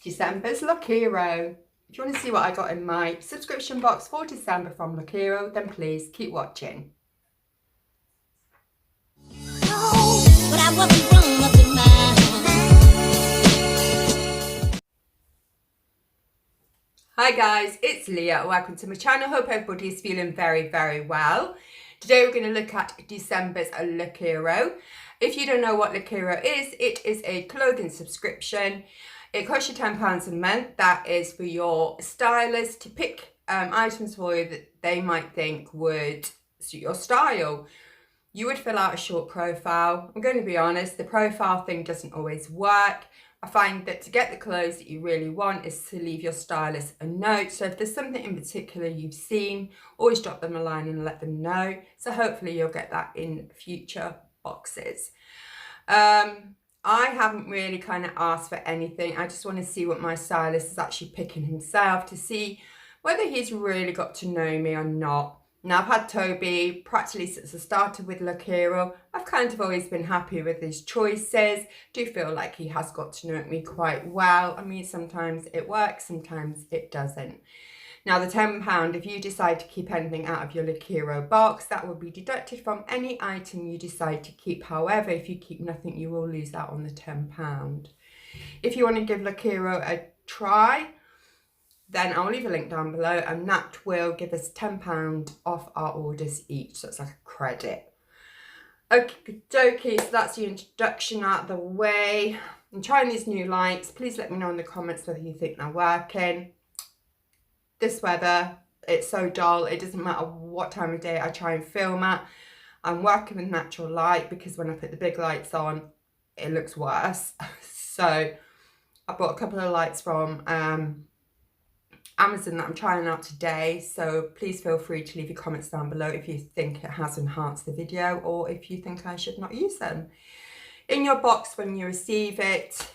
December's Lookiero. If you want to see what I got in my subscription box for December from Lookiero, then please keep watching. Hi guys, it's Leah. Welcome to my channel. Hope everybody is feeling very, very well. Today we're going to look at December's Lookiero. If you don't know what Lookiero is, it is a clothing subscription. It costs you £10 a month. That is for your stylist to pick items for you that they might think would suit your style. You would fill out a short profile. I'm going to be honest, the profile thing doesn't always work. I find that to get the clothes that you really want is to leave your stylist a note. So if there's something in particular you've seen, always drop them a line and let them know. So hopefully you'll get that in future boxes. I haven't really kind of asked for anything. I just want to see what my stylist is actually picking himself to see whether he's really got to know me or not. Now, I've had Toby practically since I started with Lookiero. I've kind of always been happy with his choices. Do feel like he has got to know me quite well. I mean, sometimes it works, sometimes it doesn't. Now, the £10, if you decide to keep anything out of your Lookiero box, that will be deducted from any item you decide to keep. However, if you keep nothing, you will lose out on the £10. If you want to give Lookiero a try, then I'll leave a link down below and that will give us £10 off our orders each. So it's like a credit. Okie dokie, so that's the introduction out of the way. I'm trying these new lights. Please let me know in the comments whether you think they're working. This weather, it's so dull. It doesn't matter what time of day I try and film at. I'm working with natural light because when I put the big lights on, it looks worse. So I bought a couple of lights from Amazon that I'm trying out today, so please feel free to leave your comments down below if you think it has enhanced the video or if you think I should not use them. In your box when you receive it,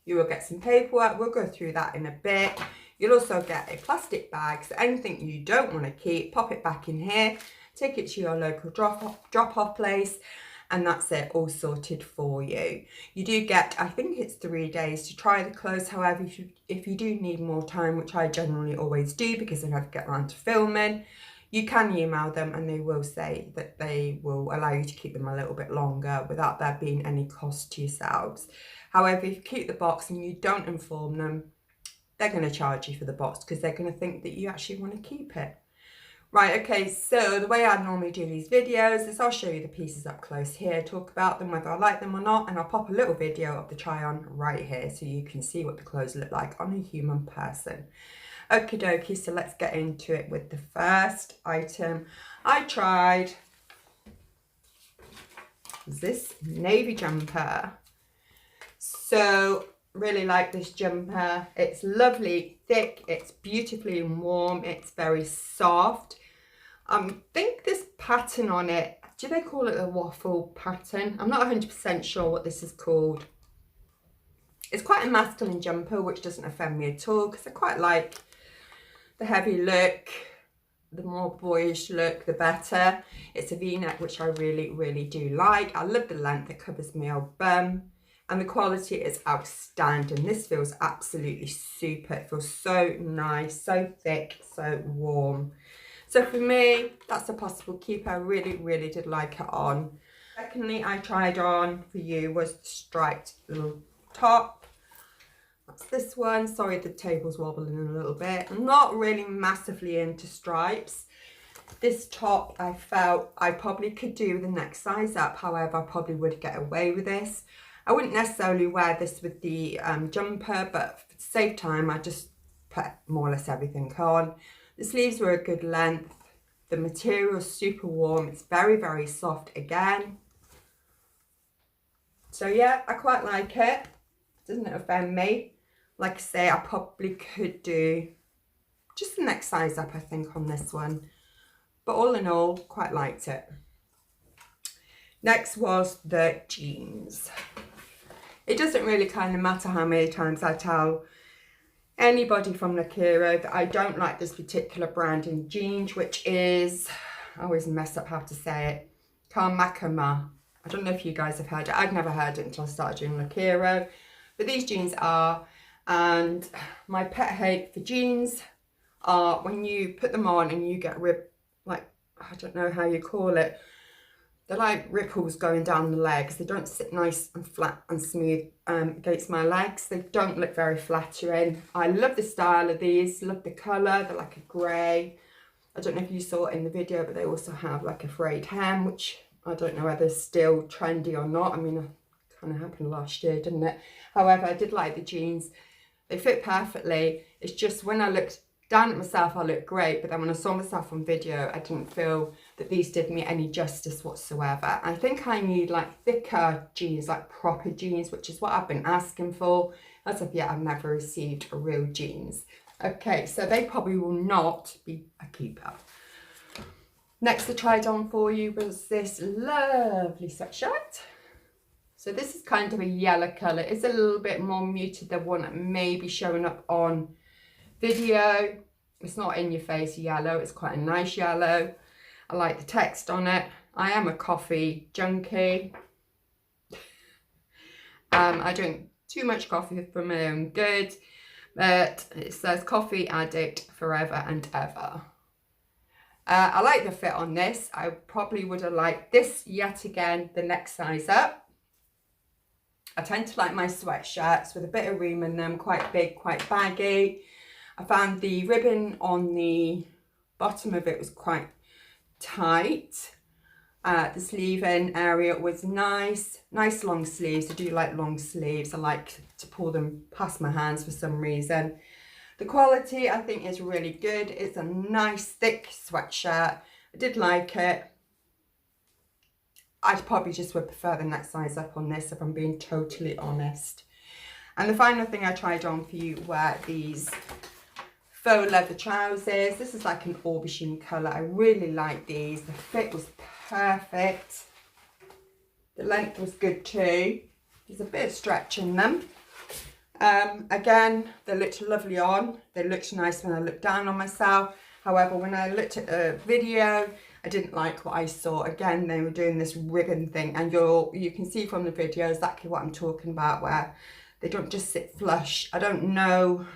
you will get some paperwork. We'll go through that in a bit. You'll also get a plastic bag, so anything you don't want to keep, pop it back in here, take it to your local drop-off place, and that's it, all sorted for you. You do get, I think it's 3 days to try the clothes. However, if you do need more time, which I generally always do because I never get around to filming, you can email them and they will say that they will allow you to keep them a little bit longer without there being any cost to yourselves. However, if you keep the box and you don't inform them, they're going to charge you for the box because they're going to think that you actually want to keep it. Right, okay, so the way I normally do these videos is I'll show you the pieces up close here, talk about them, whether I like them or not, and I'll pop a little video of the try on right here so you can see what the clothes look like on a human person. Okie dokie, so let's get into it with the first item I tried. This navy jumper. So really like this jumper. It's lovely, thick, it's beautifully warm, it's very soft. I think this pattern on it, do they call it a waffle pattern? I'm not 100% sure what this is called. It's quite a masculine jumper, which doesn't offend me at all because I quite like the heavy look. The more boyish look, the better. It's a V-neck, which I really, really do like. I love the length, it covers my old bum. And the quality is outstanding. This feels absolutely super. It feels so nice, so thick, so warm. So for me, that's a possible keeper. I really, really did like it on. Secondly, I tried on for you was the striped little top. That's this one. Sorry, the table's wobbling a little bit. I'm not really massively into stripes. This top, I felt I probably could do with the next size up. However, I probably would get away with this. I wouldn't necessarily wear this with the jumper, but to save time, I just put more or less everything on. The sleeves were a good length. The material is super warm. It's very, very soft again. So yeah, I quite like it. Doesn't offend me. Like I say, I probably could do just the next size up, I think, on this one. But all in all, quite liked it. Next was the jeans. It doesn't really kind of matter how many times I tell anybody from Lookiero that I don't like this particular brand in jeans, which is, I always mess up how to say it, Karmakama. I don't know if you guys have heard it. I'd never heard it until I started doing Lookiero. But these jeans are And my pet hate for jeans are when you put them on and you get like, I don't know how you call it. They're like ripples going down the legs. They don't sit nice and flat and smooth against my legs. They don't look very flattering. I love the style of these, love the colour. They're like a grey. I don't know if you saw it in the video, but they also have like a frayed hem, which I don't know whether it's still trendy or not. I mean, it kind of happened last year, didn't it? However, I did like the jeans. They fit perfectly. It's just when I looked down at myself, I looked great, but then when I saw myself on video, I didn't feel that these did me any justice whatsoever. I think I need like thicker jeans, like proper jeans, which is what I've been asking for. As of yet, I've never received a real jeans. Okay, so they probably will not be a keeper. Next I tried on for you was this lovely sweatshirt. So this is kind of a yellow colour. It's a little bit more muted than one that may be showing up on video. It's not in your face yellow, it's quite a nice yellow. I like the text on it. I am a coffee junkie. I drink too much coffee for my own good, but it says coffee addict forever and ever. I like the fit on this. I probably would have liked this yet again, the next size up. I tend to like my sweatshirts with a bit of room in them, quite big, quite baggy. I found the ribbon on the bottom of it was quite tight. The sleeve-in area was nice long sleeves. I do like long sleeves. I like to pull them past my hands for some reason. The quality I think is really good. It's a nice thick sweatshirt. I did like it. I'd probably just would prefer the next size up on this if I'm being totally honest. And the final thing I tried on for you were these faux leather trousers. This is like an aubergine colour. I really like these. The fit was perfect. The length was good too. There's a bit of stretch in them. Again, they looked lovely on. They looked nice when I looked down on myself. However, when I looked at the video, I didn't like what I saw. Again, they were doing this ribbon thing, and you can see from the video exactly what I'm talking about, where they don't just sit flush. I don't know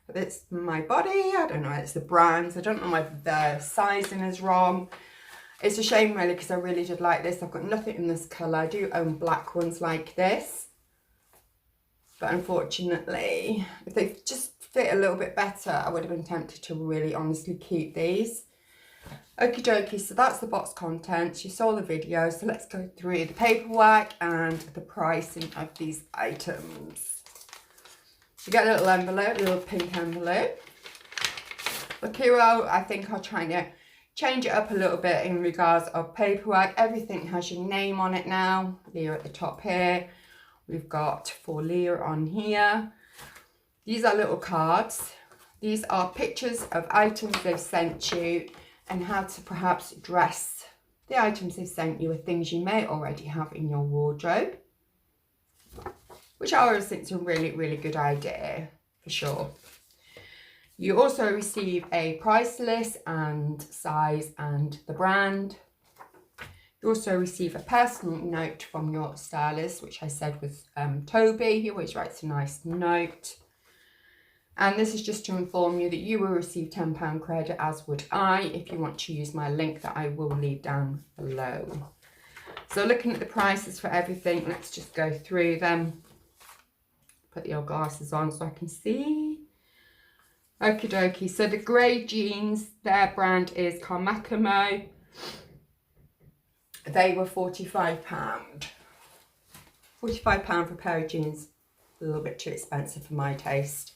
if it's my body, I don't know if it's the brands, I don't know if the sizing is wrong. It's a shame really, because I really did like this. I've got nothing in this colour. I do own black ones like this, but unfortunately, if they just fit a little bit better, I would have been tempted to really honestly keep these. Okie dokie, so that's the box contents. You saw the video, so let's go through the paperwork and the pricing of these items. You get a little envelope, a little pink envelope. Lookiero, I think, are trying to change it up a little bit in regards of paperwork. Everything has your name on it now. Leah at the top here. We've got for Leah on here. These are little cards. These are pictures of items they've sent you and how to perhaps dress the items they've sent you with things you may already have in your wardrobe, which I always think is a really, really good idea for sure. You also receive a price list and size and the brand. You also receive a personal note from your stylist, which I said was Toby. He always writes a nice note. And this is just to inform you that you will receive £10 credit, as would I, if you want to use my link that I will leave down below. So looking at the prices for everything, let's just go through them. Put the old glasses on so I can see. Okie dokie. So the grey jeans, their brand is Carmacamo. They were £45. £45 for a pair of jeans. A little bit too expensive for my taste.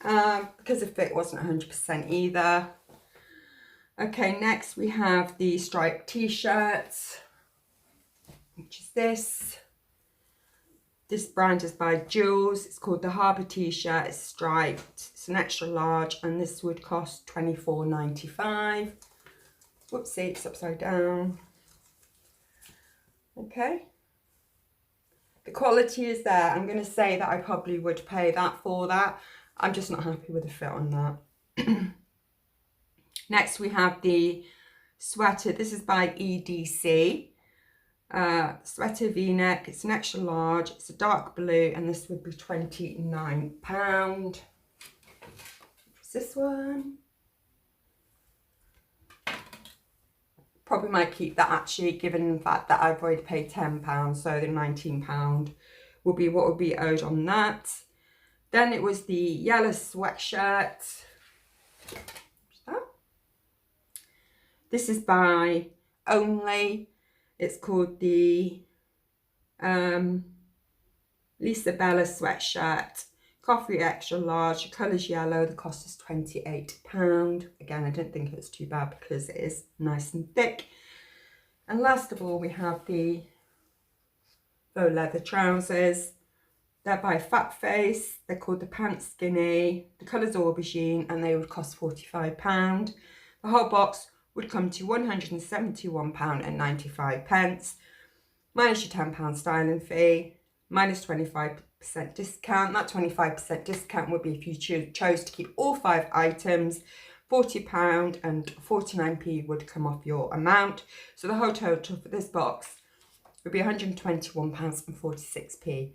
Because the fit wasn't 100% either. Okay, next we have the striped t-shirts, which is this. This brand is by Jules. It's called the Harbour t-shirt. It's striped. It's an extra large, and this would cost £24.95. Whoopsie, it's upside down. Okay. The quality is there. I'm going to say that I probably would pay that for that. I'm just not happy with the fit on that. Next we have the sweater. This is by EDC. Sweater v-neck. It's an extra large. It's a dark blue, and this would be £29. What's this one? Probably might keep that actually, given the fact that I've already paid £10, so the £19 will be what will be owed on that. Then it was the yellow sweatshirt. This is by Only. It's called the Lisa Bella sweatshirt. Coffee extra large. The colour's yellow. The cost is £28. Again, I didn't think it was too bad because it is nice and thick. And last of all, we have the faux leather trousers. They're by Fat Face. They're called the Pants Skinny. The colour's aubergine, and they would cost £45. The whole box would come to £171.95, minus your £10 styling fee, minus 25% discount. That 25% discount would be if you chose to keep all 5 items. £40 and 49p would come off your amount. So the whole total for this box would be £121.46.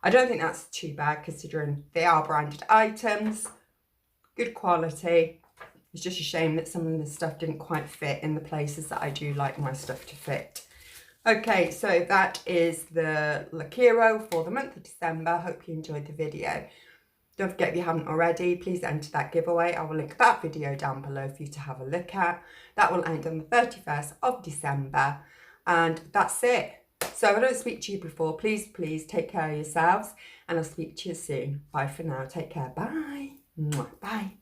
I don't think that's too bad considering they are branded items, good quality. It's just a shame that some of the stuff didn't quite fit in the places that I do like my stuff to fit. Okay, so that is the Lookiero for the month of December. Hope you enjoyed the video. Don't forget, if you haven't already, please enter that giveaway. I will link that video down below for you to have a look at. That will end on the 31st of December. And that's it. So if I don't speak to you before, please take care of yourselves. And I'll speak to you soon. Bye for now. Take care. Bye. Bye.